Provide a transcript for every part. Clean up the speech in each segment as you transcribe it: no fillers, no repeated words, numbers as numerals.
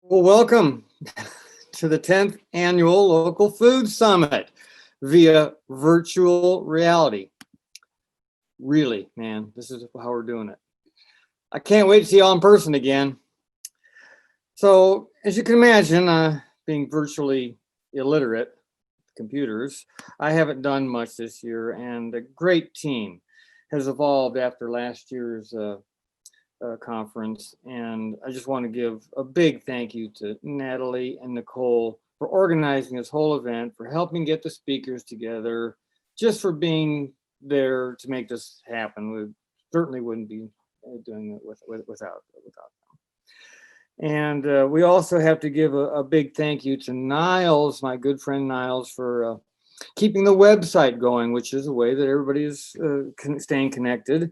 Well, welcome to the 10th Annual Local Food Summit via virtual reality. Really, man, this is how we're doing it. I can't wait to see you all in person again. So, as you can imagine, being virtually illiterate with computers, I haven't done much this year, and a great team has evolved after last year's conference. And I just want to give a big thank you to Natalie and Nicole for organizing this whole event, for helping get the speakers together, just for being there to make this happen. We certainly wouldn't be doing it without them. And we also have to give a big thank you to Niles, my good friend Niles, for keeping the website going, which is a way that everybody is staying connected.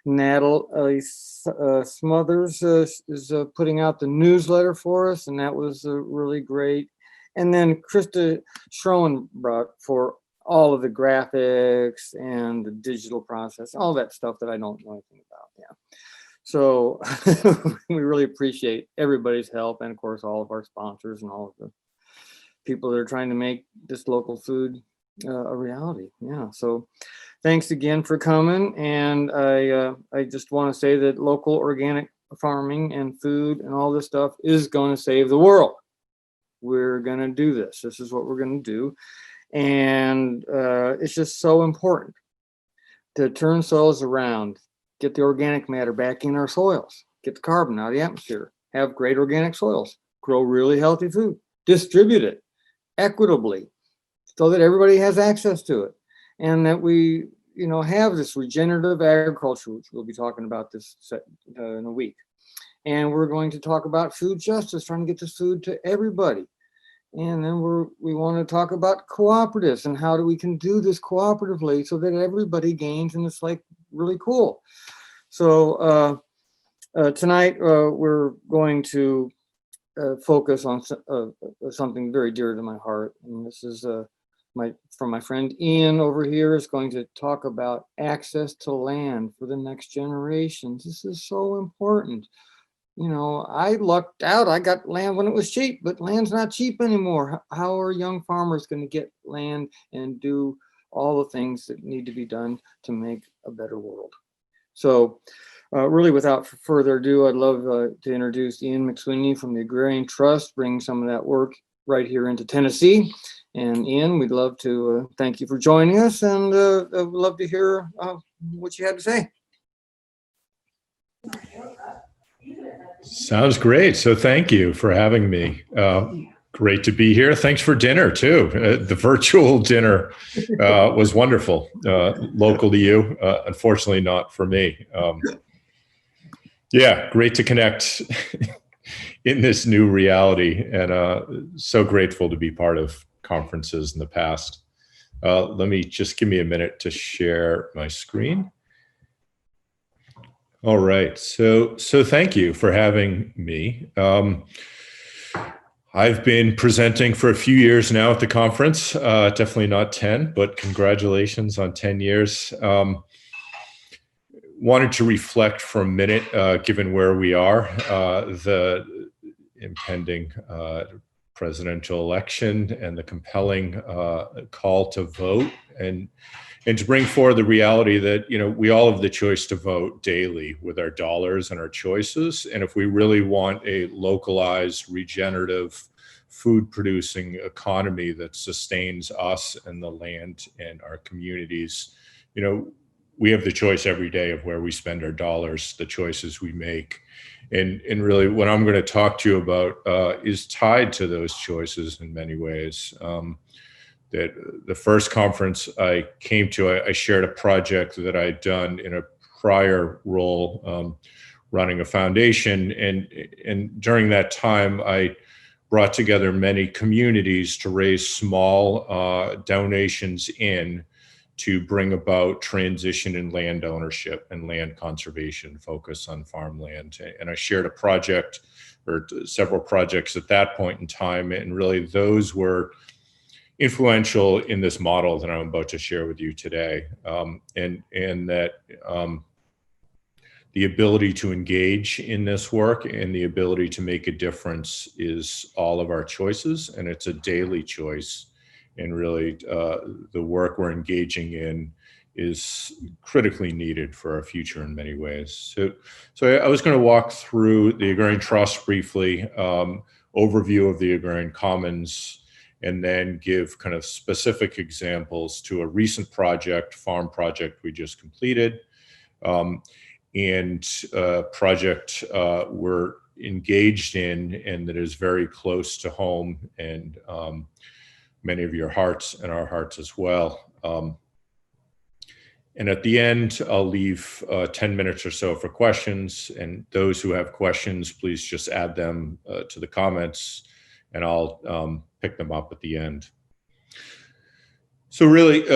Natalie Smothers is putting out the newsletter for us, and that was really great. And then Krista Schroenbrock for all of the graphics and the digital process, all that stuff that I don't know anything about. Yeah. So we really appreciate everybody's help, and of course all of our sponsors and all of the people that are trying to make this local food a reality. Yeah. So thanks again for coming. And I just want to say that local organic farming and food and all this stuff is going to save the world. We're going to do this. This is what we're going to do. And it's just so important to turn soils around, get the organic matter back in our soils, get the carbon out of the atmosphere, have great organic soils, grow really healthy food, distribute it equitably so that everybody has access to it. And that we, have this regenerative agriculture, which we'll be talking about this in a week. And we're going to talk about food justice, trying to get this food to everybody. And then we want to talk about cooperatives and how we can do this cooperatively so that everybody gains, and it's like really cool. So tonight we're going to focus on something very dear to my heart, and this is from my friend Ian over here is going to talk about access to land for the next generations. This is so important. I lucked out. I got land when it was cheap, but land's not cheap anymore. How are young farmers going to get land and do all the things that need to be done to make a better world? So really, without further ado, I'd love to introduce Ian McSweeney from the Agrarian Trust, bringing some of that work right here into Tennessee. And Ian, we'd love to thank you for joining us, and I'd love to hear what you had to say. Sounds great. So thank you for having me. Great to be here. Thanks for dinner too. The virtual dinner was wonderful. Local to you, unfortunately not for me. Yeah, great to connect in this new reality, and so grateful to be part of conferences in the past. Let me just give me a minute to share my screen. All right, so thank you for having me. I've been presenting for a few years now at the conference, definitely not 10, but congratulations on 10 years. Wanted to reflect for a minute, given where we are, the impending presidential election and the compelling call to vote, and to bring forward the reality that we all have the choice to vote daily with our dollars and our choices. And if we really want a localized, regenerative, food-producing economy that sustains us and the land and our communities, we have the choice every day of where we spend our dollars, the choices we make. And really what I'm going to talk to you about is tied to those choices in many ways. That the first conference I came to, I shared a project that I'd done in a prior role, running a foundation. And during that time, I brought together many communities to raise small donations to bring about transition in land ownership and land conservation, focus on farmland. And I shared a project or several projects at that point in time. And really those were influential in this model that I'm about to share with you today. And that the ability to engage in this work and the ability to make a difference is all of our choices, and it's a daily choice. And really, the work we're engaging in is critically needed for our future in many ways. So I was going to walk through the Agrarian Trust briefly, overview of the Agrarian Commons, and then give kind of specific examples to a recent project, farm project we just completed, and a project we're engaged in and that is very close to home and many of your hearts and our hearts as well. And at the end, I'll leave 10 minutes or so for questions. And those who have questions, please just add them to the comments and I'll pick them up at the end. So really,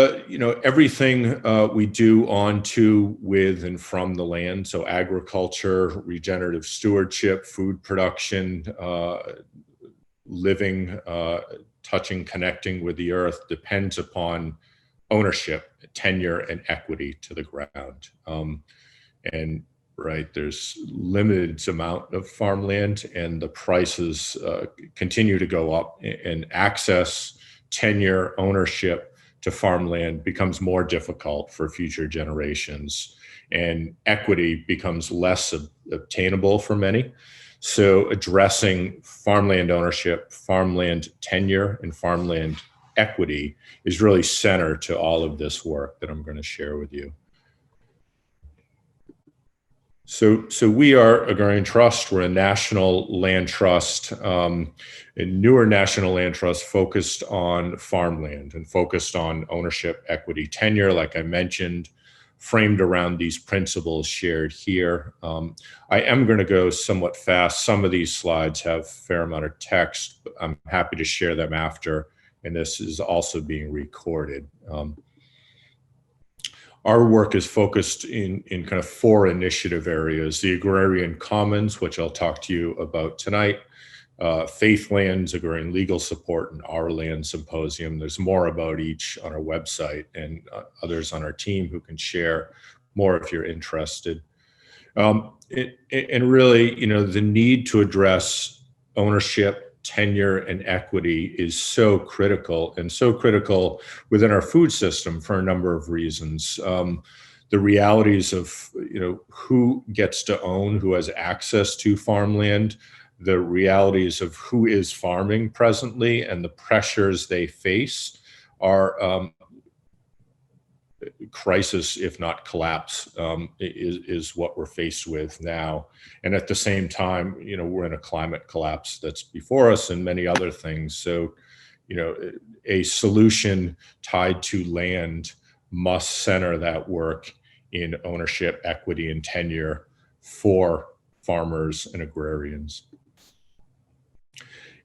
everything we do on to, with, and from the land. So agriculture, regenerative stewardship, food production, living, touching, connecting with the earth depends upon ownership, tenure, and equity to the ground. And right, there's limited amount of farmland and the prices continue to go up, and access, tenure, ownership to farmland becomes more difficult for future generations, and equity becomes less obtainable for many. So addressing farmland ownership, farmland tenure, and farmland equity is really center to all of this work that I'm going to share with you. So we are Agrarian Trust. We're a national land trust, a newer national land trust focused on farmland and focused on ownership, equity, tenure, like I mentioned, framed around these principles shared here. I am going to go somewhat fast. Some of these slides have a fair amount of text, but I'm happy to share them after, and this is also being recorded. Our work is focused in kind of 4 initiative areas: the Agrarian Commons, which I'll talk to you about tonight, Faith Lands, Agrarian Legal Support, and Our Land Symposium. There's more about each on our website, and others on our team who can share more if you're interested. And really, the need to address ownership, tenure, and equity is so critical, and so critical within our food system for a number of reasons. The realities of who gets to own, who has access to farmland, the realities of who is farming presently, and the pressures they face are crisis, if not collapse, is what we're faced with now. And at the same time, we're in a climate collapse that's before us and many other things. So, a solution tied to land must center that work in ownership, equity, and tenure for farmers and agrarians.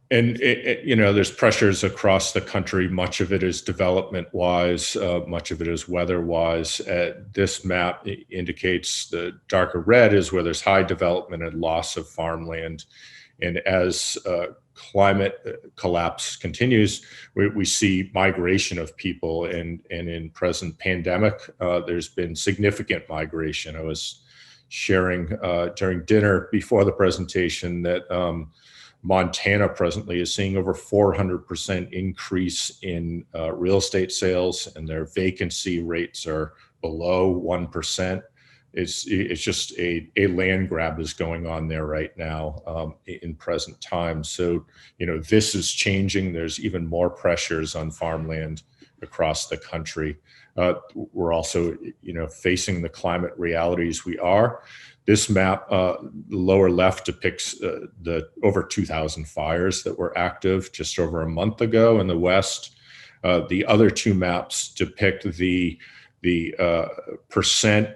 And there's pressures across the country. Much of it is development-wise, much of it is weather-wise. This map indicates the darker red is where there's high development and loss of farmland. And as climate collapse continues, we see migration of people. And in present pandemic, there's been significant migration. I was sharing during dinner before the presentation that Montana presently is seeing over 400% increase in real estate sales, and their vacancy rates are below 1%. It's just a land grab is going on there right now in present times. So, this is changing. There's even more pressures on farmland across the country. We're also, facing the climate realities we are. This map, the lower left, depicts the over 2,000 fires that were active just over a month ago in the West. The other 2 maps depict the percent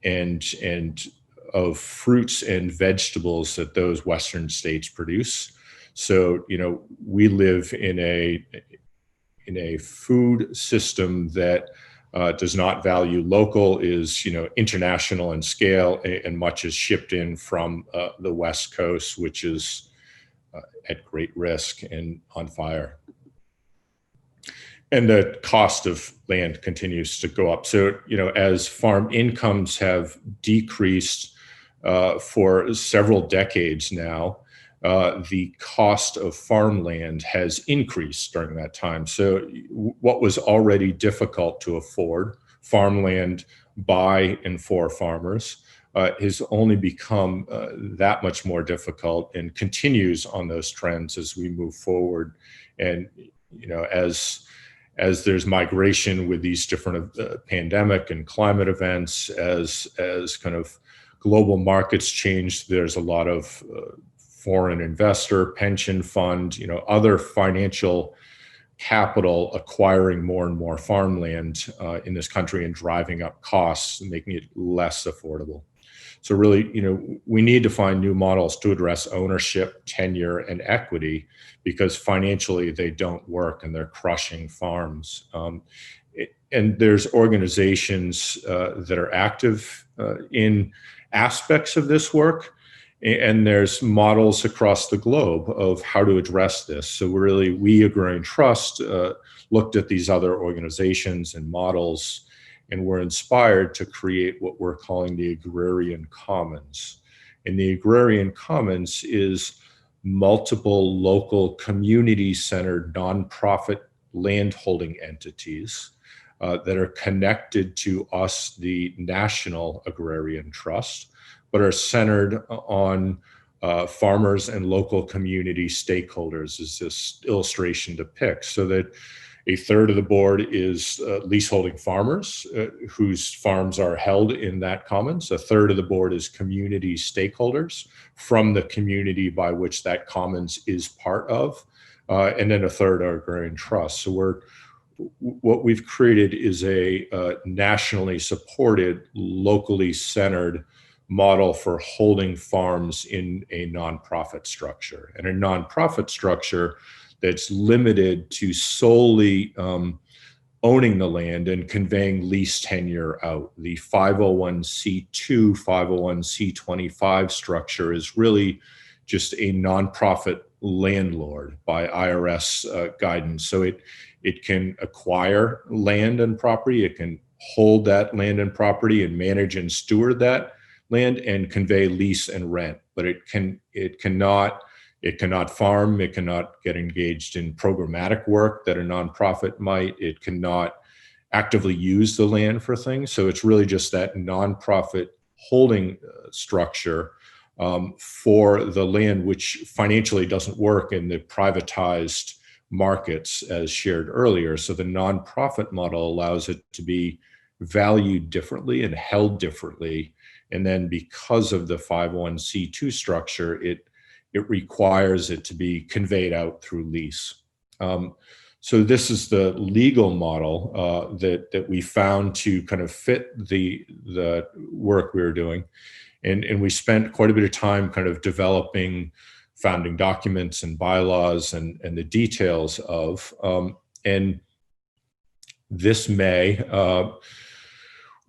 and of fruits and vegetables that those Western states produce. So, we live in a food system that does not value local, is international in scale, and much is shipped in from the West Coast, which is at great risk and on fire. And the cost of land continues to go up. So, as farm incomes have decreased, for several decades now, the cost of farmland has increased during that time. So what was already difficult to afford, farmland by and for farmers, has only become that much more difficult, and continues on those trends as we move forward. And as there's migration with these different pandemic and climate events, as kind of global markets change, there's a lot of foreign investor, pension fund, other financial capital acquiring more and more farmland in this country and driving up costs and making it less affordable. So really, we need to find new models to address ownership, tenure, and equity, because financially they don't work and they're crushing farms. And there's organizations that are active in aspects of this work, and there's models across the globe of how to address this. So really, we, Agrarian Trust, looked at these other organizations and models, and were inspired to create what we're calling the Agrarian Commons. And the Agrarian Commons is multiple local community-centered nonprofit landholding entities that are connected to us, the National Agrarian Trust, but are centered on farmers and local community stakeholders, as this illustration depicts. So that a third of the board is leaseholding farmers whose farms are held in that commons. A third of the board is community stakeholders from the community by which that commons is part of. And then a third are Agrarian Trust. So what we've created is a nationally supported, locally centered model for holding farms in a nonprofit structure, and a nonprofit structure that's limited to solely owning the land and conveying lease tenure out. The 501c2, 501c25 structure is really just a nonprofit landlord by IRS guidance. So it can acquire land and property, it can hold that land and property and manage and steward that land and convey lease and rent, but it cannot farm, it cannot get engaged in programmatic work that a nonprofit might, it cannot actively use the land for things. So it's really just that nonprofit holding structure for the land, which financially doesn't work in the privatized markets as shared earlier. So the nonprofit model allows it to be valued differently and held differently. And then because of the 501c2 structure, it requires it to be conveyed out through lease. So this is the legal model that we found to kind of fit the work we were doing. And we spent quite a bit of time kind of developing founding documents and bylaws and the details of. And this May,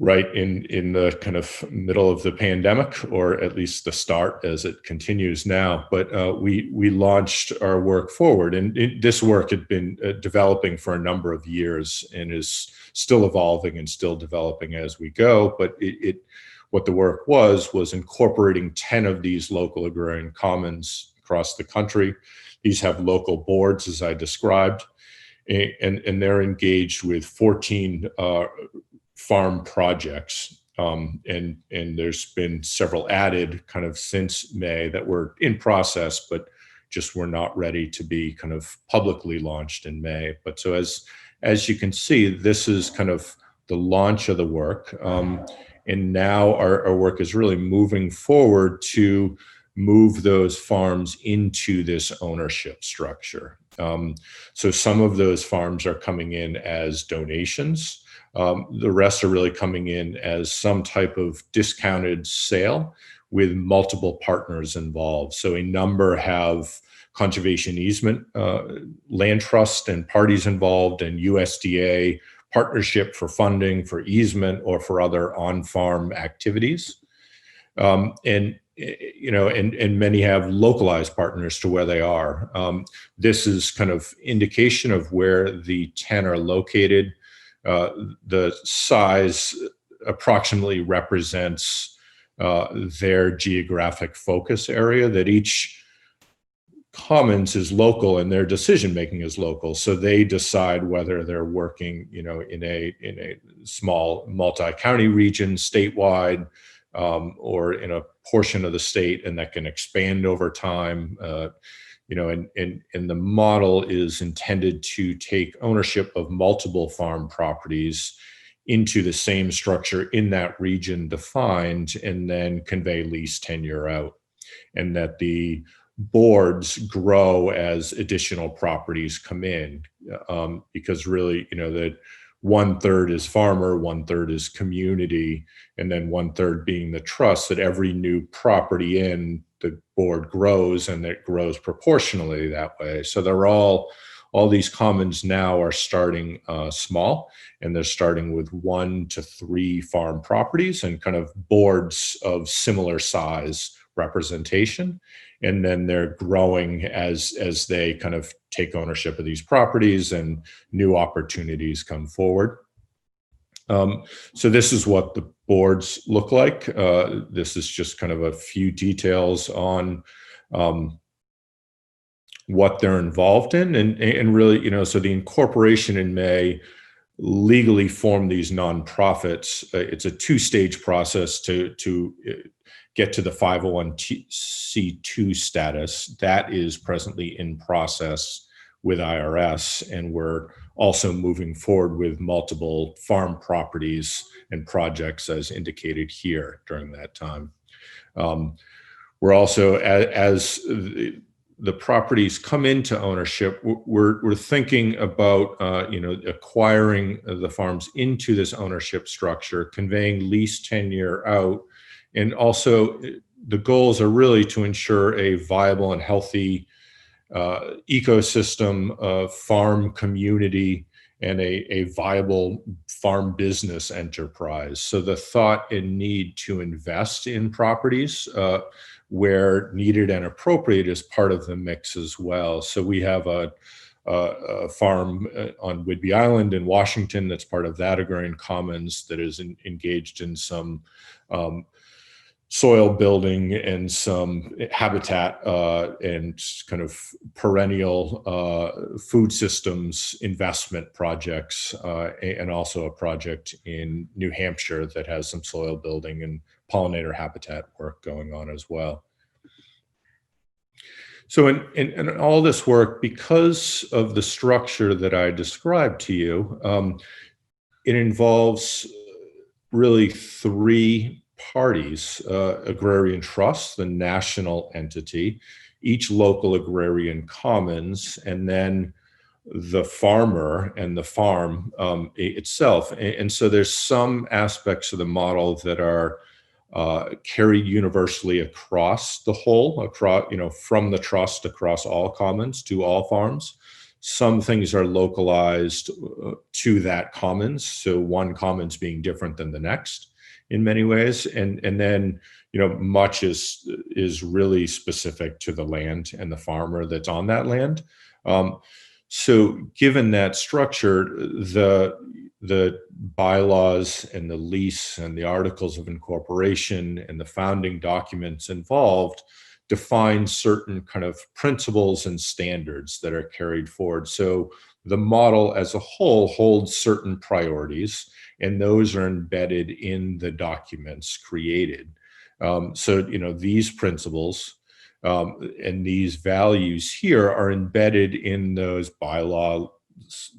right in the kind of middle of the pandemic, or at least the start as it continues now. But we launched our work forward, and this work had been developing for a number of years and is still evolving and still developing as we go. But what the work was incorporating 10 of these local agrarian commons across the country. These have local boards, as I described, and they're engaged with 14 farm projects, and there's been several added kind of since May that were in process, but just were not ready to be kind of publicly launched in May. But so as you can see, this is kind of the launch of the work, and now our work is really moving forward to move those farms into this ownership structure. So some of those farms are coming in as donations. The rest are really coming in as some type of discounted sale with multiple partners involved. So a number have conservation easement, land trust and parties involved, and USDA partnership for funding, for easement, or for other on-farm activities. And many have localized partners to where they are. This is kind of indication of where the 10 are located. The size approximately represents their geographic focus area, that each commons is local and their decision making is local. So they decide whether they're working, in a small multi-county region, statewide, or in a portion of the state, and that can expand over time. And the model is intended to take ownership of multiple farm properties into the same structure in that region defined, and then convey lease tenure out, and that the boards grow as additional properties come in, because really, that 1/3 is farmer, 1/3 is community, and then 1/3 being the trust, that every new property in the board grows, and it grows proportionally that way. So they're all these commons now are starting small, and they're starting with 1 to 3 farm properties and kind of boards of similar size representation. And then they're growing as they kind of take ownership of these properties and new opportunities come forward. So this is what the boards look like. This is just kind of a few details on what they're involved in, and really, so the incorporation in May legally form these nonprofits. It's a 2-stage process to get to the 501c2 status. That is presently in process with IRS, and we're also moving forward with multiple farm properties and projects as indicated here during that time. We're also, as the properties come into ownership, we're thinking about acquiring the farms into this ownership structure, conveying lease tenure out, and also the goals are really to ensure a viable and healthy ecosystem of farm community and a viable farm business enterprise. So the thought and need to invest in properties where needed and appropriate is part of the mix as well. So we have a farm on Whidbey Island in Washington that's part of that Agrarian Commons that is engaged in some soil building and some habitat and kind of perennial food systems investment projects, and also a project in New Hampshire that has some soil building and pollinator habitat work going on as well. So in all this work, because of the structure that I described to you, it involves really 3 parties: Agrarian Trust, the national entity, each local agrarian commons, and then the farmer and the farm itself. And so there's some aspects of the model that are carried universally across the whole, from the trust across all commons to all farms. Some things are localized to that commons, so one commons being different than the next in many ways, and then much is really specific to the land and the farmer that's on that land. So given that structure, the bylaws and the lease and the articles of incorporation and the founding documents involved define certain kind of principles and standards that are carried forward. So the model as a whole holds certain priorities, and those are embedded in the documents created. So these principles and these values here are embedded in those bylaw,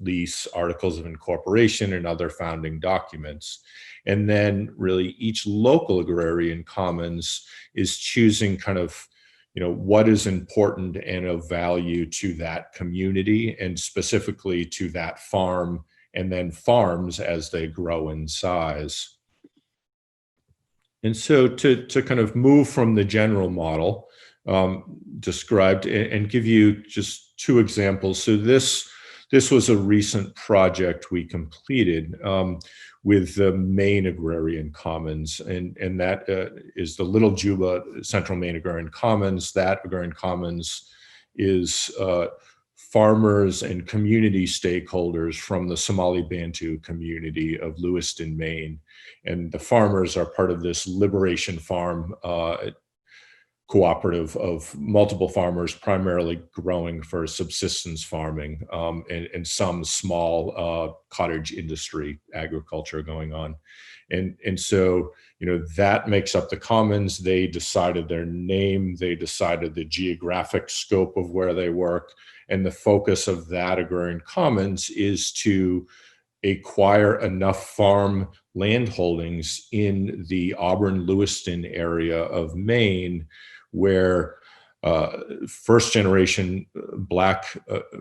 lease, articles of incorporation, and other founding documents. And then really each local agrarian commons is choosing kind of what is important and of value to that community, and specifically to that farm, and then farms as they grow in size. And so to kind of move from the general model described and give you just 2 examples. So this was a recent project we completed with the Maine Agrarian Commons, and that is the Little Juba Central Maine Agrarian Commons. That Agrarian Commons is farmers and community stakeholders from the Somali Bantu community of Lewiston, Maine. And the farmers are part of this Liberation Farm cooperative of multiple farmers, primarily growing for subsistence farming, and some small cottage industry agriculture going on. And so, that makes up the commons. They decided their name, they decided the geographic scope of where they work, and the focus of that agrarian commons is to acquire enough farm land holdings in the Auburn-Lewiston area of Maine, where first generation Black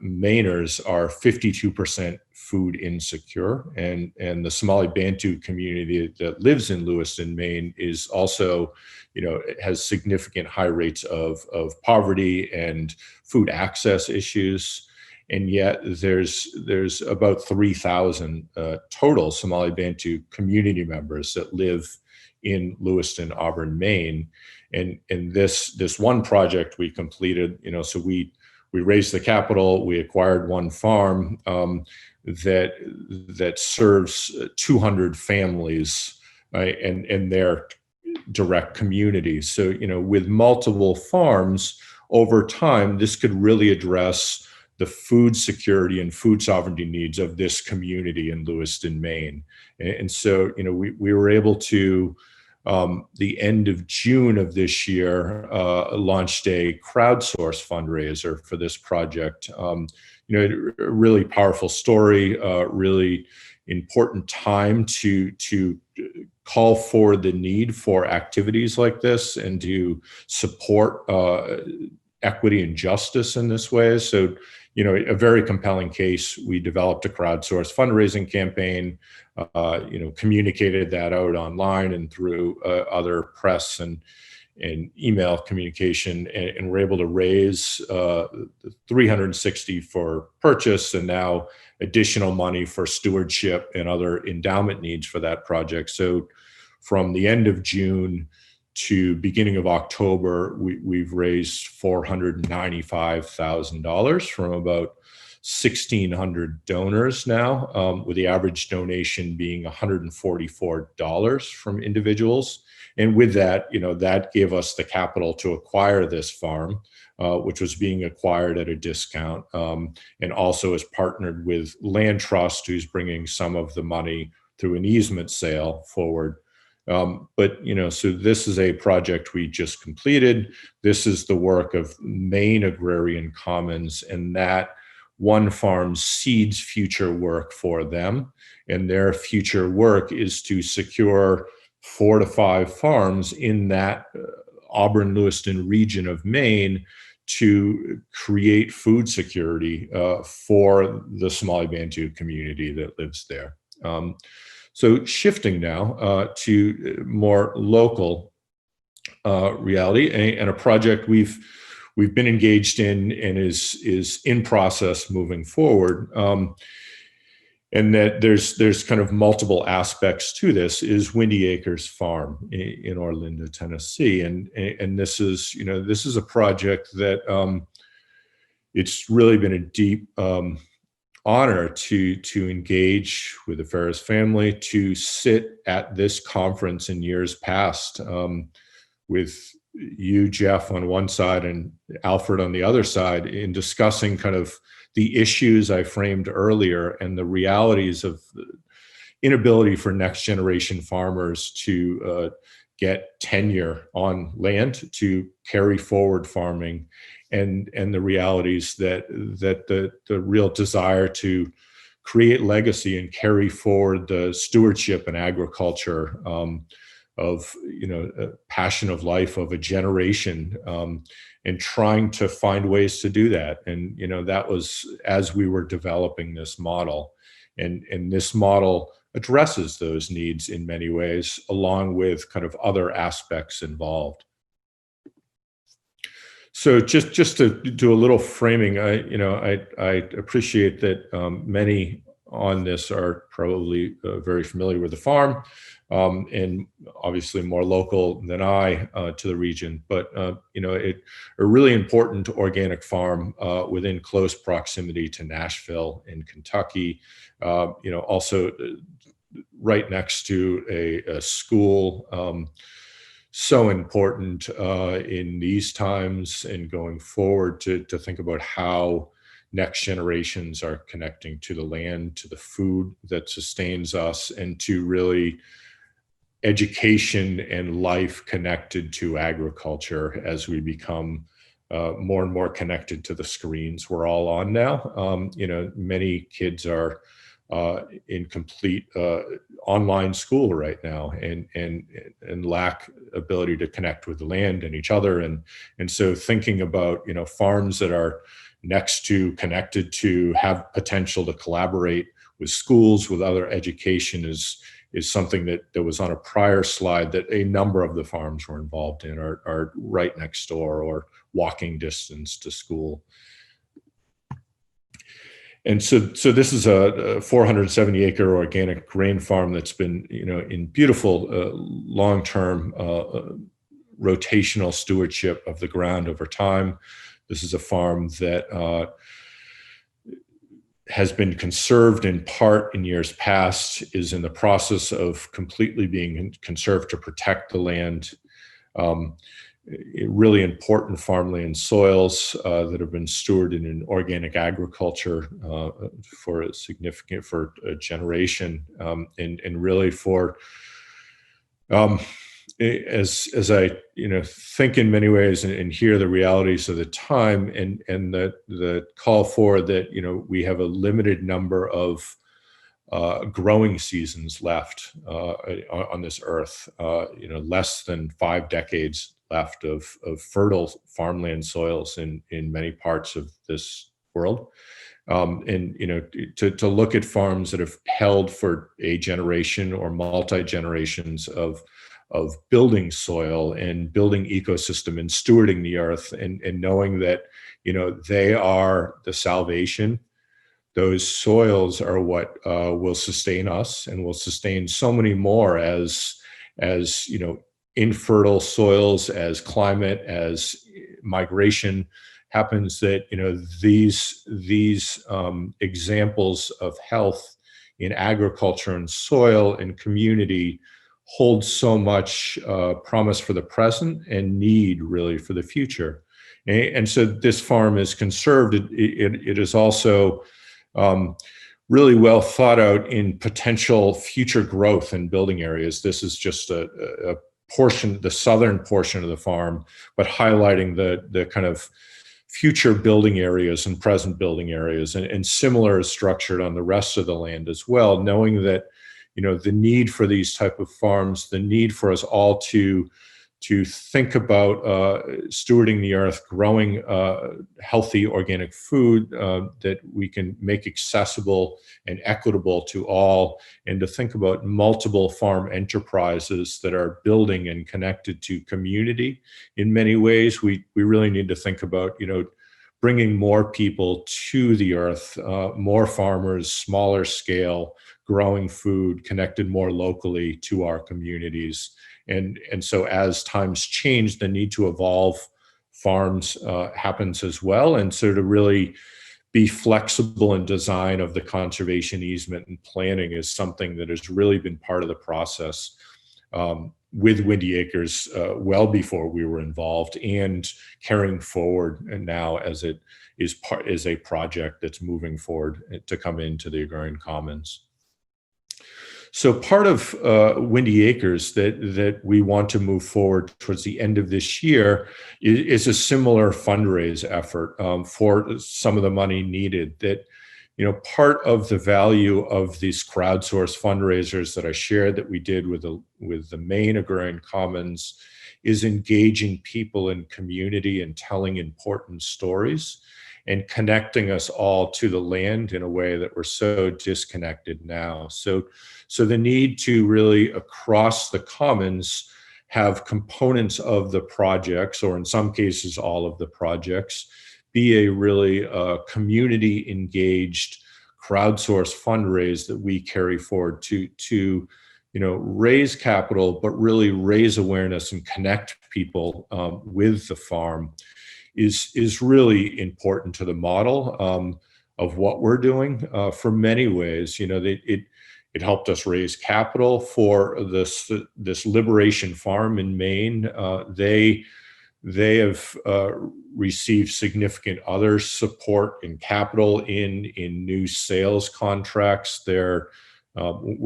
Mainers are 52% food insecure, and the Somali Bantu community that lives in Lewiston, Maine is also, it has significant high rates of poverty and food access issues. And yet there's about 3,000 total Somali Bantu community members that live in Lewiston, Auburn, Maine. And this one project we completed, so we raised the capital, we acquired one farm that serves 200 families, right, and their direct communities. So, with multiple farms over time, this could really address the food security and food sovereignty needs of this community in Lewiston, Maine. And so, we were able to, the end of June of this year, launched a crowdsource fundraiser for this project. A really powerful story, really important time to call for the need for activities like this and to support equity and justice in this way. So, a very compelling case. We developed a crowdsourced fundraising campaign, communicated that out online and through other press and email communication, and we're able to raise $360 for purchase, and now additional money for stewardship and other endowment needs for that project. So from the end of June to beginning of October, we've raised $495,000 from about 1,600 donors now, with the average donation being $144 from individuals. And with that, that gave us the capital to acquire this farm, which was being acquired at a discount, and also is partnered with Land Trust, who's bringing some of the money through an easement sale forward. But, so this is a project we just completed. This is the work of Maine Agrarian Commons, and that one farm seeds future work for them. And their future work is to secure 4 to 5 farms in that Auburn-Lewiston region of Maine to create food security for the Somali Bantu community that lives there. So shifting now to more local reality, and a project we've been engaged in and is in process moving forward, and that there's kind of multiple aspects to this, is Windy Acres Farm in Orlinda, Tennessee, and this is a project that it's really been a deep honor to engage with the Ferris family, to sit at this conference in years past, with you, Jeff, on one side and Alfred on the other side, in discussing kind of the issues I framed earlier and the realities of the inability for next generation farmers to get tenure on land to carry forward farming, and the realities that the real desire to create legacy and carry forward the stewardship and agriculture of a passion of life of a generation, and trying to find ways to do that. And that was as we were developing this model, and this model addresses those needs in many ways, along with kind of other aspects involved. So just to do a little framing, I appreciate that many on this are probably very familiar with the farm. and obviously more local than I to the region, but a really important organic farm within close proximity to Nashville in Kentucky. Also right next to a school. So important in these times and going forward to think about how next generations are connecting to the land, to the food that sustains us, and to really education and life connected to agriculture as we become more and more connected to the screens we're all on now. Many kids are in complete online school right now and lack ability to connect with the land and each other. And so thinking about, farms that are next to, connected to, have potential to collaborate with schools, with other education is something that was on a prior slide that a number of the farms were involved in are right next door or walking distance to school. And so this is a 470 acre organic grain farm that's been, in beautiful long-term rotational stewardship of the ground over time. This is a farm that has been conserved in part in years past, is in the process of completely being conserved to protect the land. Really important farmland soils that have been stewarded in organic agriculture for a generation, and really for as I think in many ways and hear the realities of the time and the call for that we have a limited number of growing seasons left on this earth, less than 5 decades left of fertile farmland soils in many parts of this world. To look at farms that have held for a generation or multi-generations of building soil and building ecosystem and stewarding the earth and knowing that, they are the salvation. Those soils are what will sustain us and will sustain so many more as infertile soils, as climate, as migration happens, that these examples of health in agriculture and soil and community hold so much promise for the present and need really for the future. And so this farm is conserved. It is also really well thought out in potential future growth in building areas. This is just a portion, the southern portion of the farm, but highlighting the kind of future building areas and present building areas, and similar is structured on the rest of the land as well, knowing that the need for these type of farms, the need for us all to think about stewarding the earth, growing healthy organic food that we can make accessible and equitable to all, and to think about multiple farm enterprises that are building and connected to community in many ways. We really need to think about, bringing more people to the earth, more farmers, smaller scale, growing food, connected more locally to our communities. And so as times change, the need to evolve farms happens as well. And so to really be flexible in design of the conservation easement and planning is something that has really been part of the process with Windy Acres well before we were involved, and carrying forward and now as it is a project that's moving forward to come into the Agrarian Commons. So part of Windy Acres that we want to move forward towards the end of this year is a similar fundraise effort for some of the money needed. That, part of the value of these crowdsourced fundraisers that I shared that we did with the main Agrarian Commons is engaging people in community and telling important stories and connecting us all to the land in a way that we're so disconnected now. So the need to really, across the commons, have components of the projects, or in some cases all of the projects, be a really community engaged crowdsourced fundraise that we carry forward to raise capital, but really raise awareness and connect people with the farm is really important to the model of what we're doing. For many ways, it helped us raise capital for this Liberation Farm in Maine. They have received significant other support in capital in new sales contracts. We're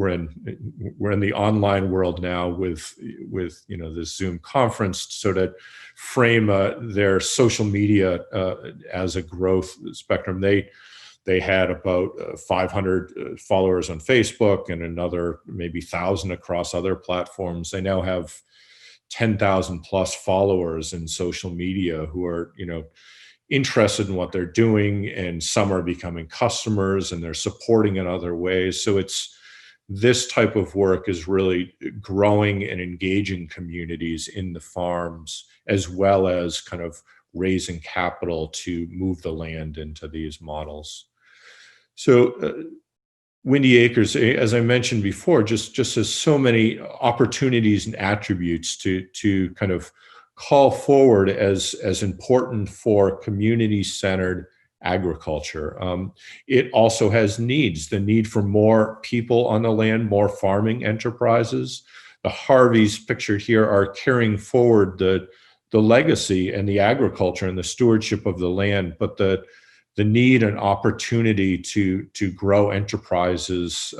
in the online world now with this Zoom conference, so to frame their social media as a growth spectrum. They had about 500 followers on Facebook and another maybe 1,000 across other platforms. They now have 10,000 plus followers in social media who are, interested in what they're doing, and some are becoming customers and they're supporting in other ways. So this type of work is really growing and engaging communities in the farms, as well as kind of raising capital to move the land into these models. So Windy Acres, as I mentioned before, just has so many opportunities and attributes to kind of call forward as important for community-centered agriculture. It also has needs, the need for more people on the land, more farming enterprises. The Harveys pictured here are carrying forward the legacy and the agriculture and the stewardship of the land, but the need and opportunity to grow enterprises,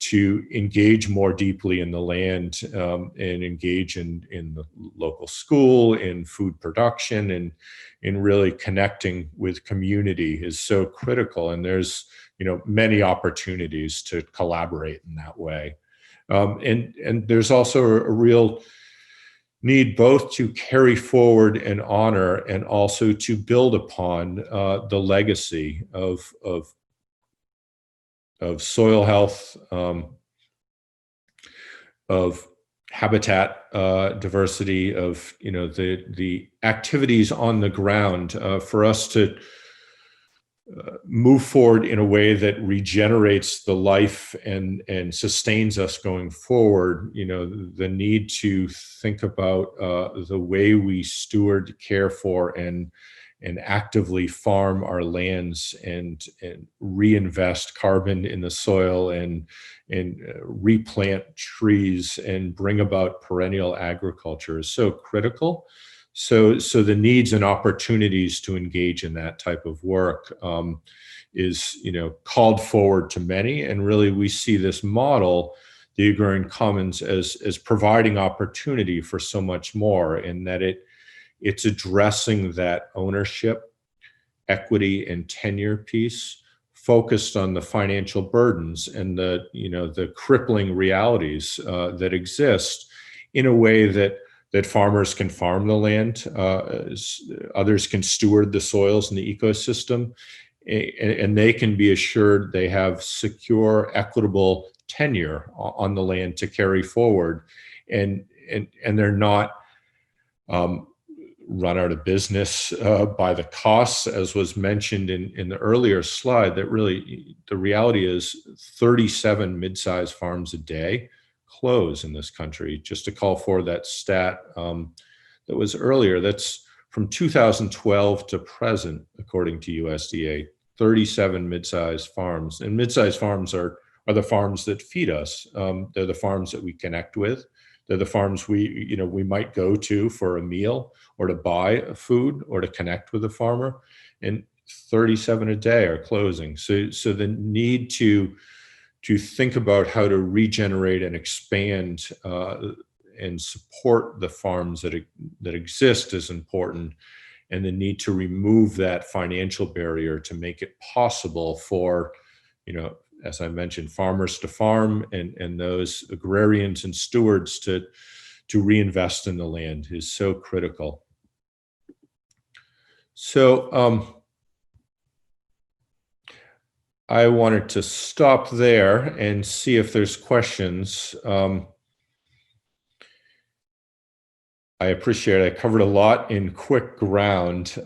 to engage more deeply in the land, and engage in the local school, in food production, and in really connecting with community is so critical. And there's many opportunities to collaborate in that way. And there's also a real need both to carry forward and honor, and also to build upon the legacy of soil health, of habitat diversity, of the activities on the ground for us to move forward in a way that regenerates the life and sustains us going forward. The need to think about the way we steward, care for, and actively farm our lands, and reinvest carbon in the soil, and replant trees, and bring about perennial agriculture is so critical. So the needs and opportunities to engage in that type of work is called forward to many. And really, we see this model, the Agrarian Commons, as providing opportunity for so much more, in that it's addressing that ownership, equity, and tenure piece, focused on the financial burdens and the crippling realities that exist, in a way that farmers can farm the land, others can steward the soils and the ecosystem, and they can be assured they have secure, equitable tenure on the land to carry forward, and they're not run out of business by the costs, as was mentioned in the earlier slide. That really, the reality is 37 mid-sized farms a day close in this country. Just to call for that stat that was earlier, that's from 2012 to present, according to USDA, 37 mid-sized farms. And mid-sized farms are the farms that feed us. They're the farms that we connect with. They're the farms we might go to for a meal, or to buy food, or to connect with a farmer. And 37 a day are closing. So the need to think about how to regenerate and expand and support the farms that exist is important, and the need to remove that financial barrier to make it possible for, as I mentioned, farmers to farm, and those agrarians and stewards to reinvest in the land is so critical. So I wanted to stop there and see if there's questions. I appreciate it. I covered a lot in quick ground.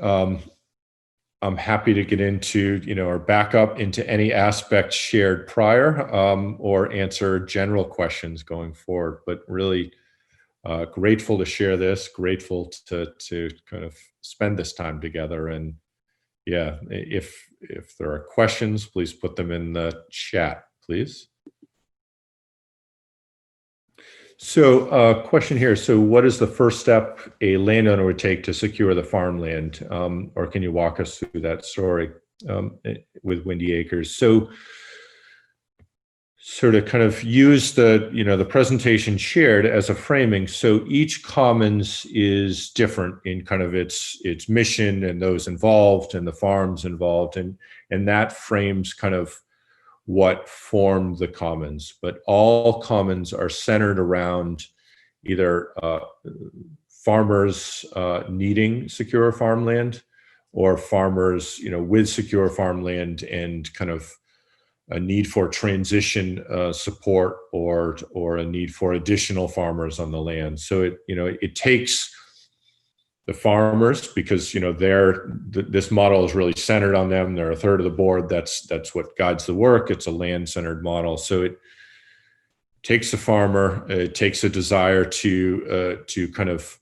I'm happy to get into, or back up into any aspect shared prior, or answer general questions going forward. But really grateful to share this, grateful to kind of spend this time together. And yeah, if there are questions, please put them in the chat, please. So question here. So what is the first step a landowner would take to secure the farmland? Or can you walk us through that story with Windy Acres? So to kind of use the presentation shared as a framing. So each commons is different in kind of its mission and those involved and the farms involved. And that frames kind of what formed the commons, but all commons are centered around either farmers needing secure farmland, or farmers with secure farmland and kind of a need for transition support, or a need for additional farmers on the land. So it takes the farmers, because this model is really centered on them. They're a third of the board. That's what guides the work. It's a land-centered model. So it takes the farmer. It takes a desire to kind of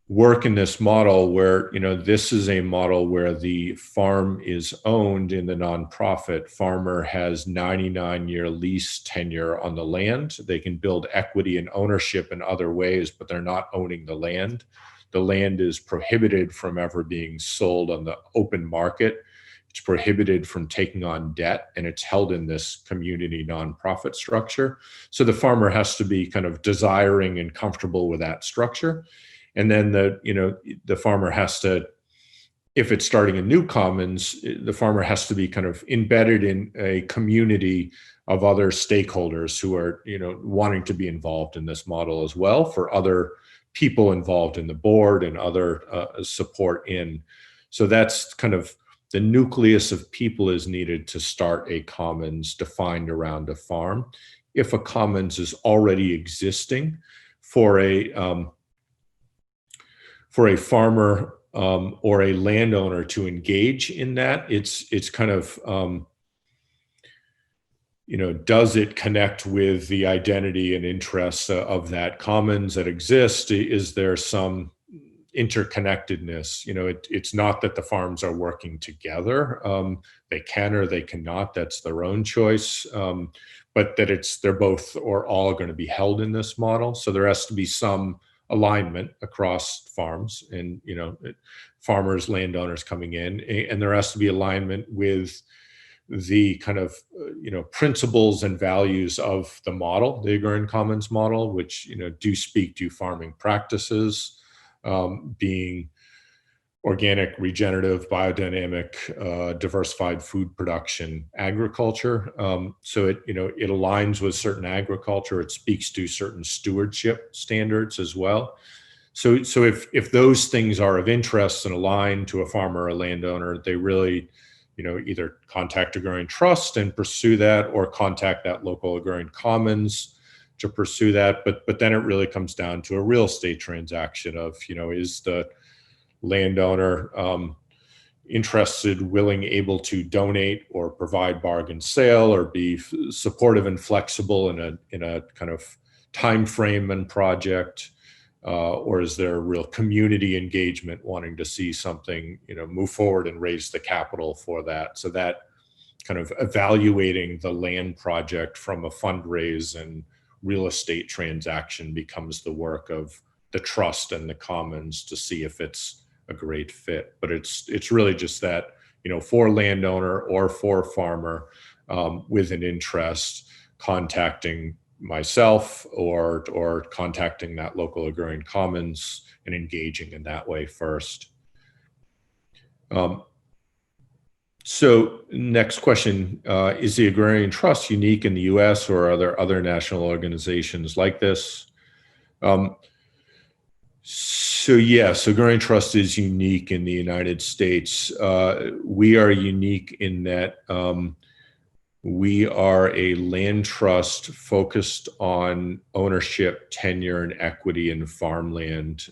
work in this model where this is a model where the farm is owned in the nonprofit. Farmer has 99-year lease tenure on the land. They can build equity and ownership in other ways, but they're not owning the land. The land is prohibited from ever being sold on the open market. It's prohibited from taking on debt, and it's held in this community nonprofit structure. So the farmer has to be kind of desiring and comfortable with that structure. And then the farmer has to, if it's starting a new commons, the farmer has to be kind of embedded in a community of other stakeholders who are wanting to be involved in this model as well, for other people involved in the board and other support in. So that's kind of the nucleus of people is needed to start a commons defined around a farm. If a commons is already existing for a farmer or a landowner to engage in that, it's kind of does it connect with the identity and interests of that commons that exist? Is there some interconnectedness? It's not that the farms are working together. They can or they cannot. That's their own choice. But that they're both or all going to be held in this model. So there has to be some alignment across farms and farmers, landowners coming in, and there has to be alignment with the kind of principles and values of the model, the Agrarian Commons model, which do speak to farming practices, being organic, regenerative, biodynamic, diversified food production, agriculture. So it aligns with certain agriculture. It speaks to certain stewardship standards as well. So if those things are of interest and aligned to a farmer or a landowner, they really either contact Agrarian Trust and pursue that, or contact that local Agrarian Commons to pursue that. But then it really comes down to a real estate transaction of, is the landowner interested, willing, able to donate or provide bargain sale, or be supportive and flexible in a kind of time frame and project, or is there a real community engagement wanting to see something move forward and raise the capital for that? So that kind of evaluating the land project from a fundraise and real estate transaction becomes the work of the trust and the commons to see if it's a great fit. But it's really just that, for landowner or for farmer with an interest, contacting myself or contacting that local Agrarian Commons and engaging in that way first. So next question, is the Agrarian Trust unique in the US, or are there other national organizations like this? So yes, Agrarian Trust is unique in the United States. We are unique in that we are a land trust focused on ownership, tenure, and equity in farmland.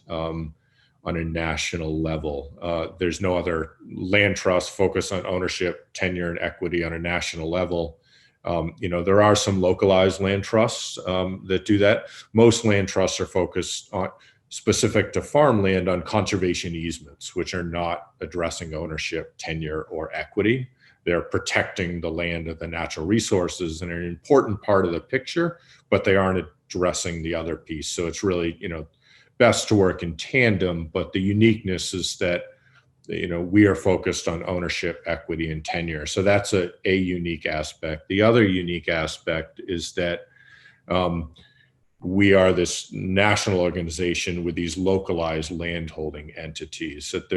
on a national level. There's no other land trust focused on ownership, tenure, and equity on a national level. There are some localized land trusts that do that. Most land trusts are focused on, specific to farmland, on conservation easements, which are not addressing ownership, tenure, or equity. They're protecting the land and the natural resources and are an important part of the picture, but they aren't addressing the other piece. So it's really, best to work in tandem, but the uniqueness is that, we are focused on ownership, equity, and tenure. So that's a unique aspect. The other unique aspect is that we are this national organization with these localized landholding entities. That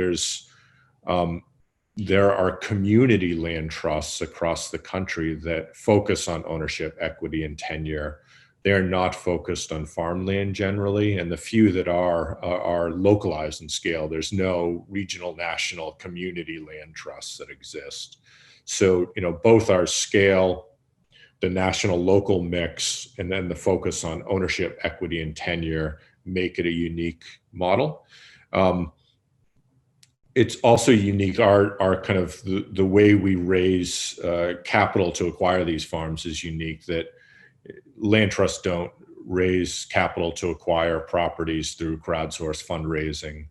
there are community land trusts across the country that focus on ownership, equity, and tenure. They're not focused on farmland generally, and the few that are localized in scale. There's no regional, national, community land trusts that exist. So, both our scale, the national local mix, and then the focus on ownership, equity, and tenure make it a unique model. It's also unique. Our kind of the way we raise capital to acquire these farms is unique. That land trusts don't raise capital to acquire properties through crowdsourced fundraising.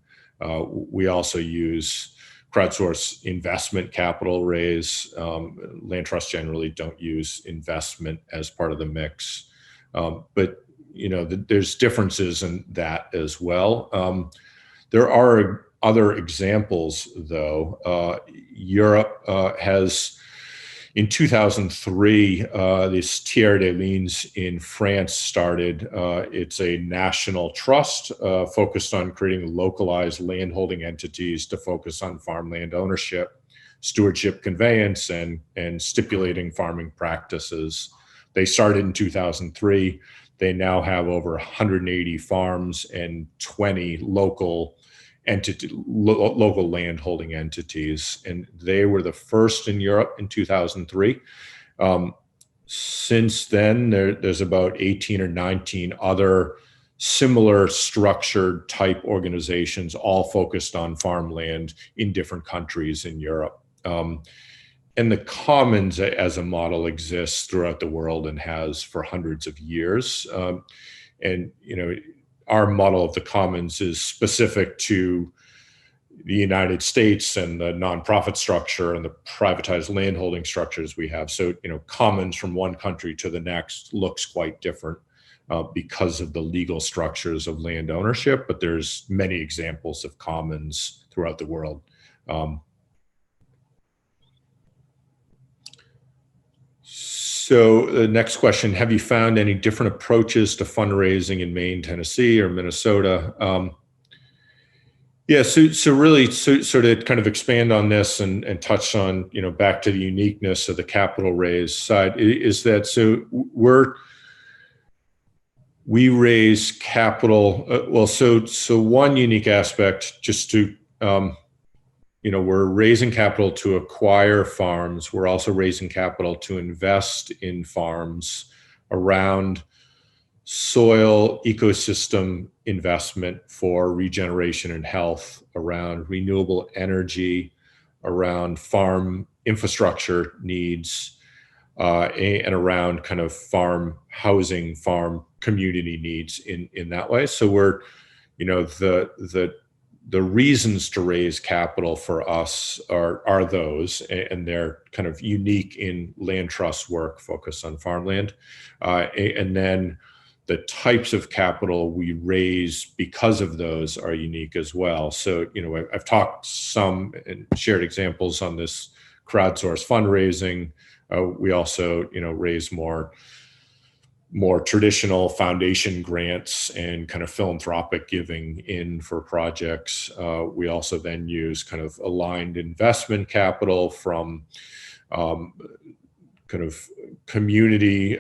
We also use crowdsource investment capital raise. Land trusts generally don't use investment as part of the mix. But there's differences in that as well. There are other examples, though. Europe has, in 2003, this Tiers des Liens in France started. It's a national trust focused on creating localized landholding entities to focus on farmland ownership, stewardship, conveyance, and stipulating farming practices. They started in 2003. They now have over 180 farms and 20 local landholding entities, and they were the first in Europe in 2003. Since then, there's about 18 or 19 other similar structured type organizations, all focused on farmland in different countries in Europe. And the commons as a model exists throughout the world and has for hundreds of years. Our model of the commons is specific to the United States and the nonprofit structure and the privatized landholding structures we have. So, commons from one country to the next looks quite different because of the legal structures of land ownership, but there's many examples of commons throughout the world. So the next question, have you found any different approaches to fundraising in Maine, Tennessee, or Minnesota? So really sort of kind of expand on this and touch on, back to the uniqueness of the capital raise side, is that we raise capital. So one unique aspect, just to, we're raising capital to acquire farms. We're also raising capital to invest in farms around soil ecosystem investment for regeneration and health, around renewable energy, around farm infrastructure needs, and around kind of farm housing, farm community needs in that way. So we're, the reasons to raise capital for us are those, and they're kind of unique in land trust work focused on farmland. And then the types of capital we raise because of those are unique as well. So, I've talked some and shared examples on this crowdsourced fundraising. We also, raise more traditional foundation grants and kind of philanthropic giving in for projects. We also then use kind of aligned investment capital from kind of community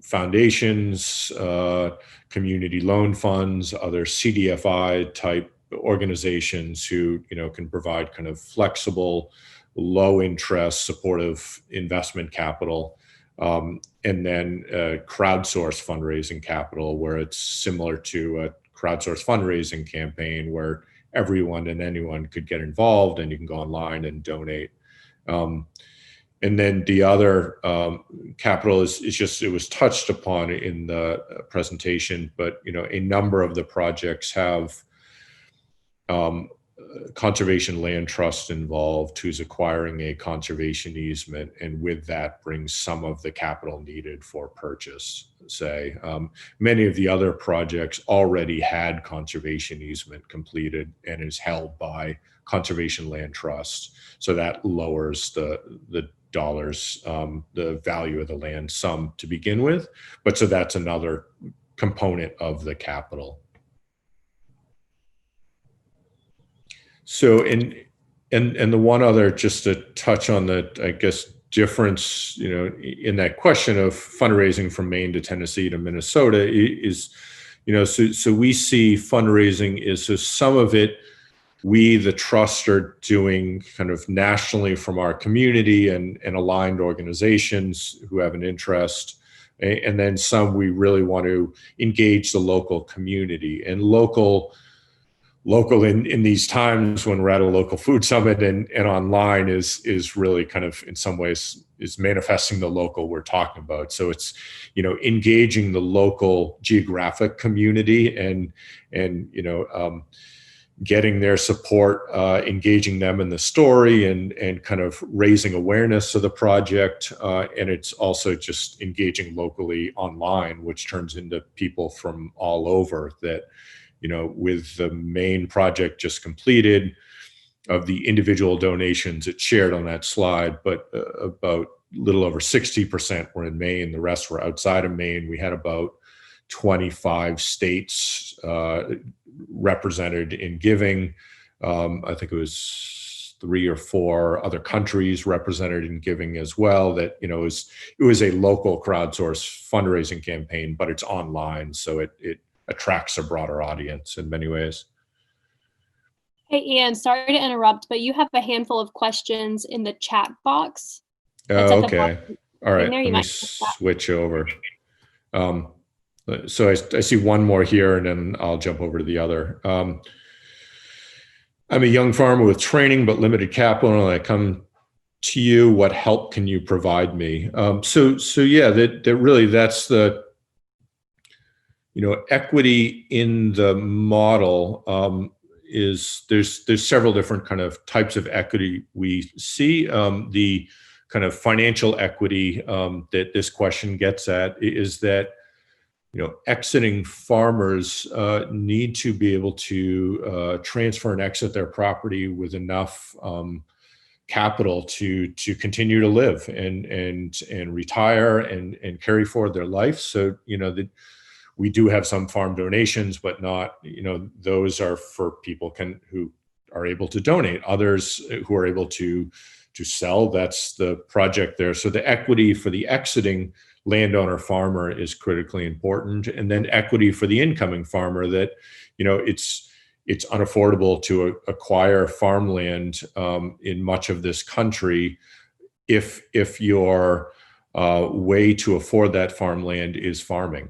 foundations, community loan funds, other CDFI type organizations who, can provide kind of flexible, low interest, supportive investment capital. And then crowdsource fundraising capital, where it's similar to a crowdsourced fundraising campaign where everyone and anyone could get involved, and you can go online and donate. And then the other capital is just, it was touched upon in the presentation, but a number of the projects have conservation land trust involved, who's acquiring a conservation easement, and with that brings some of the capital needed for purchase. Say, many of the other projects already had conservation easement completed and is held by conservation land trust, so that lowers the dollars, the value of the land some to begin with, but so that's another component of the capital. So and the one other, just to touch on the, I guess, difference, in that question of fundraising from Maine to Tennessee to Minnesota is, so we see fundraising is, so some of it we, the trust, are doing kind of nationally from our community and aligned organizations who have an interest. And then some we really want to engage the local community, and local in these times when we're at a local food summit and online is really kind of, in some ways, is manifesting the local we're talking about. So it's, engaging the local geographic community and getting their support, engaging them in the story, and kind of raising awareness of the project. And it's also just engaging locally online, which turns into people from all over that, with the main project just completed, of the individual donations it's shared on that slide, but about a little over 60% were in Maine. The rest were outside of Maine. We had about 25 states represented in giving. I think it was 3 or 4 other countries represented in giving as well. That, it was a local crowdsourced fundraising campaign, but it's online, so it attracts a broader audience in many ways. Hey, Ian, sorry to interrupt, but you have a handful of questions in the chat box. Oh, okay. All right. Let me switch over. So I see one more here, and then I'll jump over to the other. I'm a young farmer with training but limited capital, and I come to you. What help can you provide me? So yeah, that really, that's the, equity in the model. Is there's several different kind of types of equity we see. The kind of financial equity that this question gets at is that, exiting farmers need to be able to transfer and exit their property with enough capital to continue to live and retire and carry forward their life. So, we do have some farm donations, but not, those are for people who are able to donate. Others who are able to sell, that's the project there. So the equity for the exiting landowner farmer is critically important. And then equity for the incoming farmer, that, it's unaffordable to acquire farmland in much of this country if your way to afford that farmland is farming.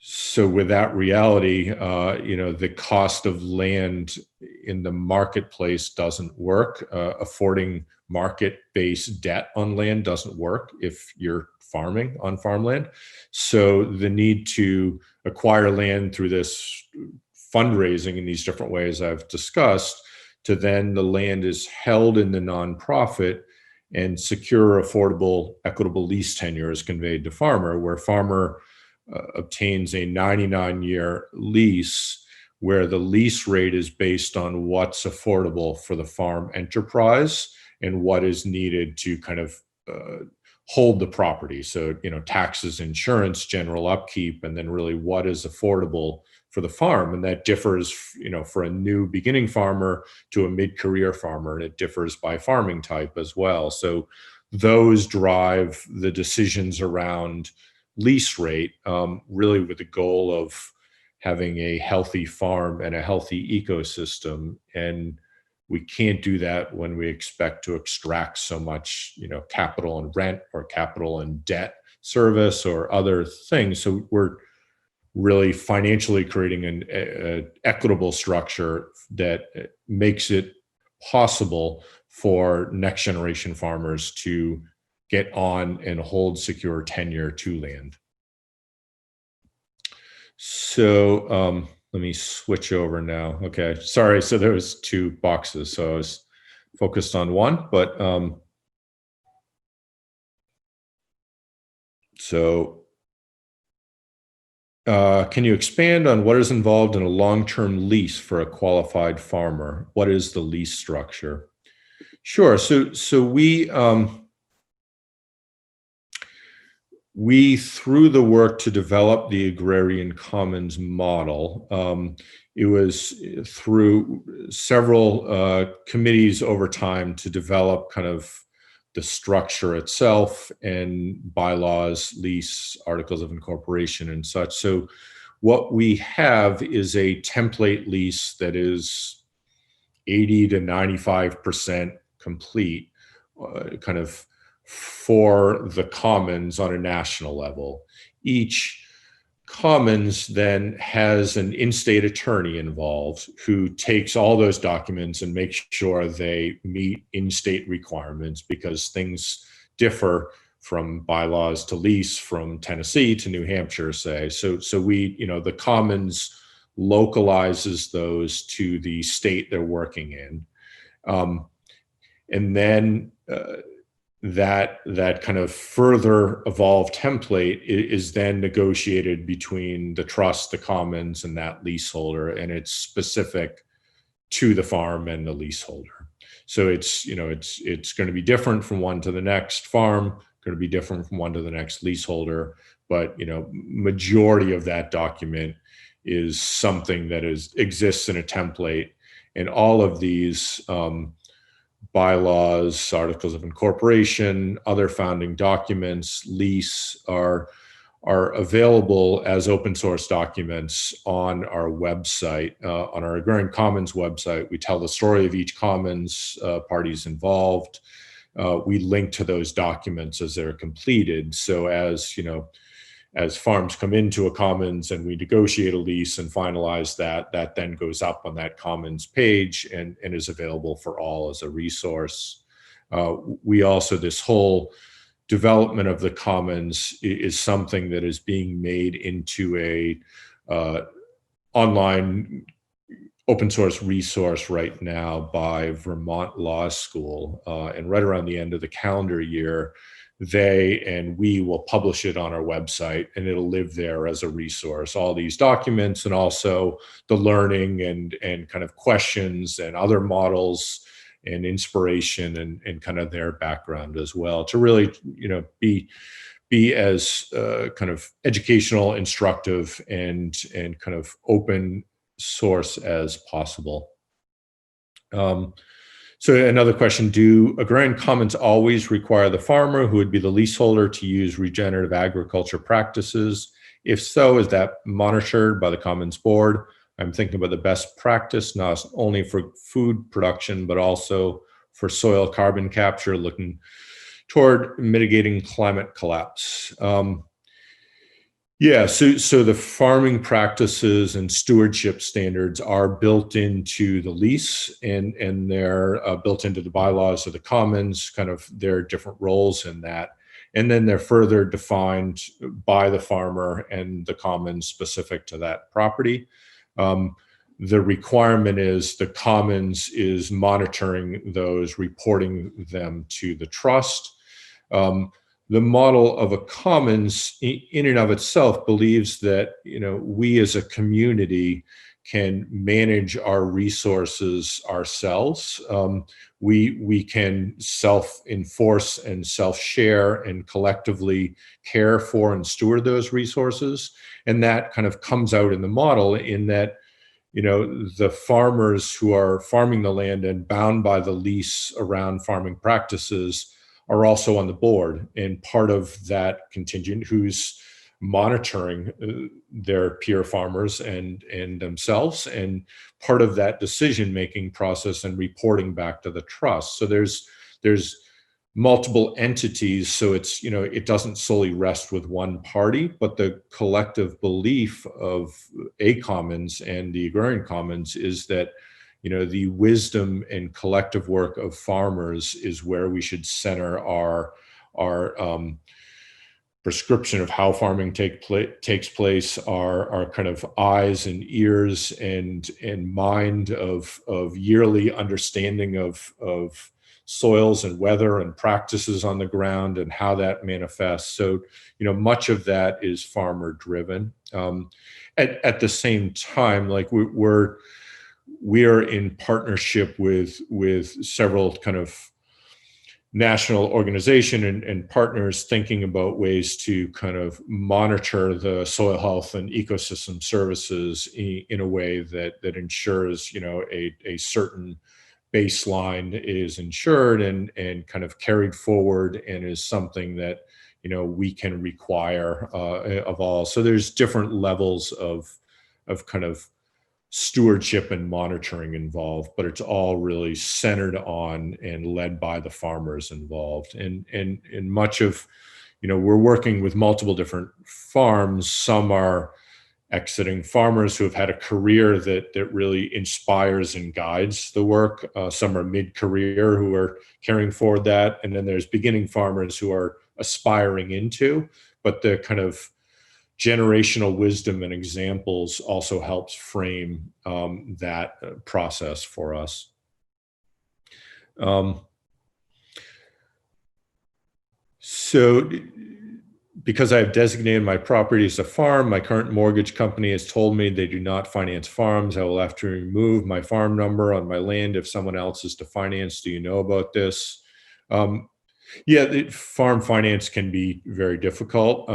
So with that reality, the cost of land in the marketplace doesn't work. Affording market-based debt on land doesn't work if you're farming on farmland. So the need to acquire land through this fundraising in these different ways I've discussed, to then the land is held in the nonprofit and secure, affordable, equitable lease tenure is conveyed to farmer, where farmer obtains a 99-year lease, where the lease rate is based on what's affordable for the farm enterprise and what is needed to kind of hold the property. So, taxes, insurance, general upkeep, and then really what is affordable for the farm. And that differs, for a new beginning farmer to a mid-career farmer, and it differs by farming type as well. So those drive the decisions around lease rate, really with the goal of having a healthy farm and a healthy ecosystem. And we can't do that when we expect to extract so much, capital and rent, or capital and debt service, or other things. So we're really financially creating an equitable structure that makes it possible for next generation farmers to get on and hold secure tenure to land. So let me switch over now. Okay, sorry. So there was 2 boxes, so I was focused on one, but can you expand on what is involved in a long-term lease for a qualified farmer? What is the lease structure? Sure. So we, through the work to develop the Agrarian Commons model, it was through several committees over time to develop kind of the structure itself and bylaws, lease, articles of incorporation and such. So what we have is a template lease that is 80 to 95% complete, kind of for the commons on a national level. Each commons then has an in-state attorney involved who takes all those documents and makes sure they meet in-state requirements, because things differ from bylaws to lease from Tennessee to New Hampshire, say. So we, the commons localizes those to the state they're working in. And then that kind of further evolved template is then negotiated between the trust, the commons, and that leaseholder, and it's specific to the farm and the leaseholder. So it's going to be different from one to the next farm, going to be different from one to the next leaseholder, but majority of that document is something that exists in a template, and all of these bylaws, articles of incorporation, other founding documents, lease are available as open source documents on our website. On our Agrarian Commons website, we tell the story of each commons, parties involved. We link to those documents as they're completed. So as farms come into a commons and we negotiate a lease and finalize that then goes up on that commons page and is available for all as a resource. We also, this whole development of the commons is something that is being made into a online open source resource right now by Vermont Law School. And right around the end of the calendar year, they and we will publish it on our website, and it'll live there as a resource. All these documents, and also the learning and kind of questions and other models and inspiration and kind of their background as well, to really be as kind of educational, instructive, and kind of open source as possible. So another question, do Agrarian Commons always require the farmer, who would be the leaseholder, to use regenerative agriculture practices? If so, is that monitored by the Commons Board? I'm thinking about the best practice, not only for food production, but also for soil carbon capture, looking toward mitigating climate collapse. Yeah, so the farming practices and stewardship standards are built into the lease, and they're built into the bylaws of the commons, kind of their different roles in that. And then they're further defined by the farmer and the commons specific to that property. The requirement is the commons is monitoring those, reporting them to the trust. The model of a commons in and of itself believes that we as a community can manage our resources ourselves. We can self-enforce and self-share and collectively care for and steward those resources. And that kind of comes out in the model, in that the farmers who are farming the land and bound by the lease around farming practices are also on the board, and part of that contingent who's monitoring their peer farmers and themselves, and part of that decision-making process and reporting back to the trust. So there's multiple entities. So it's, it doesn't solely rest with one party, but the collective belief of A Commons and the Agrarian Commons is that, the wisdom and collective work of farmers is where we should center our prescription of how farming takes place, our kind of eyes and ears and mind of yearly understanding of soils and weather and practices on the ground and how that manifests. So, much of that is farmer driven. At the same time, like we are in partnership with several kind of national organization and partners thinking about ways to kind of monitor the soil health and ecosystem services in a way that ensures, a certain baseline is ensured and kind of carried forward and is something that, we can require of all. So there's different levels of kind of stewardship and monitoring involved, but it's all really centered on and led by the farmers involved. And much of, we're working with multiple different farms. Some are exiting farmers who have had a career that really inspires and guides the work. Some are mid-career who are carrying forward that. And then there's beginning farmers who are aspiring into, but the kind of generational wisdom and examples also helps frame that process for us. So because I have designated my property as a farm, my current mortgage company has told me they do not finance farms. I will have to remove my farm number on my land if someone else is to finance. Do you know about this? Yeah, farm finance can be very difficult.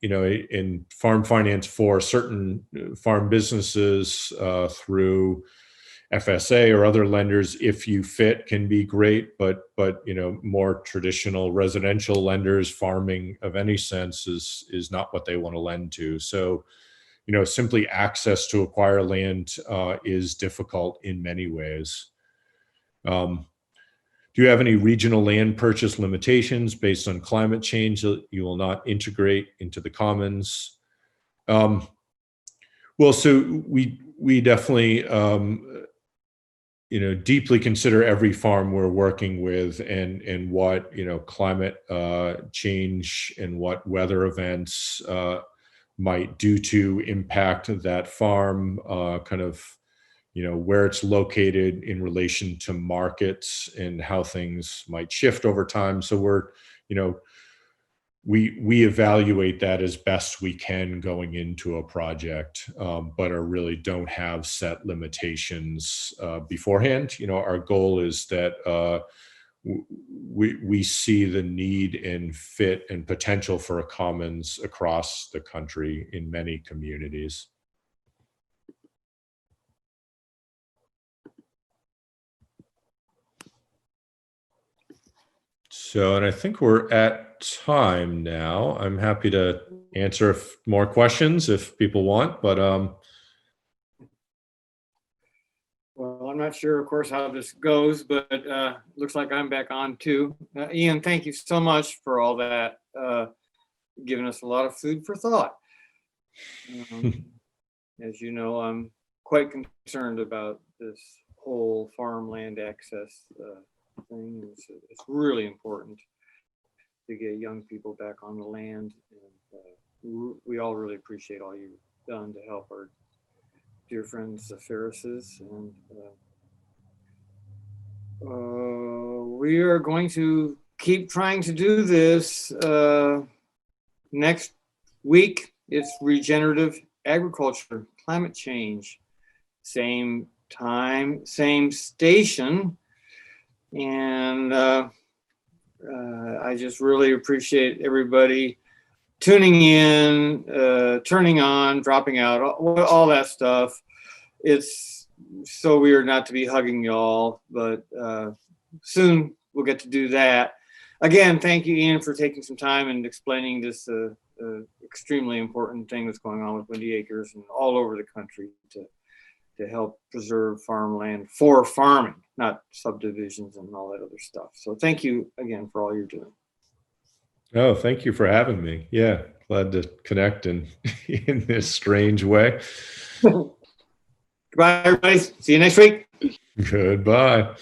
In farm finance for certain farm businesses through FSA or other lenders, if you fit, can be great. But more traditional residential lenders, farming of any sense is not what they want to lend to. So, simply access to acquire land is difficult in many ways. Do you have any regional land purchase limitations based on climate change that you will not integrate into the commons? Well, so we definitely, deeply consider every farm we're working with and what, climate change and what weather events might do to impact that farm, kind of, where it's located in relation to markets and how things might shift over time. So we're, we evaluate that as best we can going into a project, but really don't have set limitations beforehand. Our goal is that we see the need and fit and potential for a commons across the country in many communities. So, and I think we're at time now. I'm happy to answer more questions if people want, but Well, I'm not sure, of course, how this goes, but looks like I'm back on too. Ian, thank you so much for all that, giving us a lot of food for thought. As you know, I'm quite concerned about this whole farmland access thing. It's really important to get young people back on the land, and we all really appreciate all you've done to help our dear friends, the Ferrises, and we are going to keep trying to do this. Next week, it's regenerative agriculture, climate change, same time, same station. And I just really appreciate everybody tuning in, turning on, dropping out, all that stuff. It's so weird not to be hugging y'all, but soon we'll get to do that. Again, thank you, Ian, for taking some time and explaining this extremely important thing that's going on with Windy Acres and all over the country to to help preserve farmland for farming, not subdivisions and all that other stuff. So thank you again for all you're doing. Oh, thank you for having me. Yeah, glad to connect in this strange way. Goodbye, everybody. See you next week. Goodbye.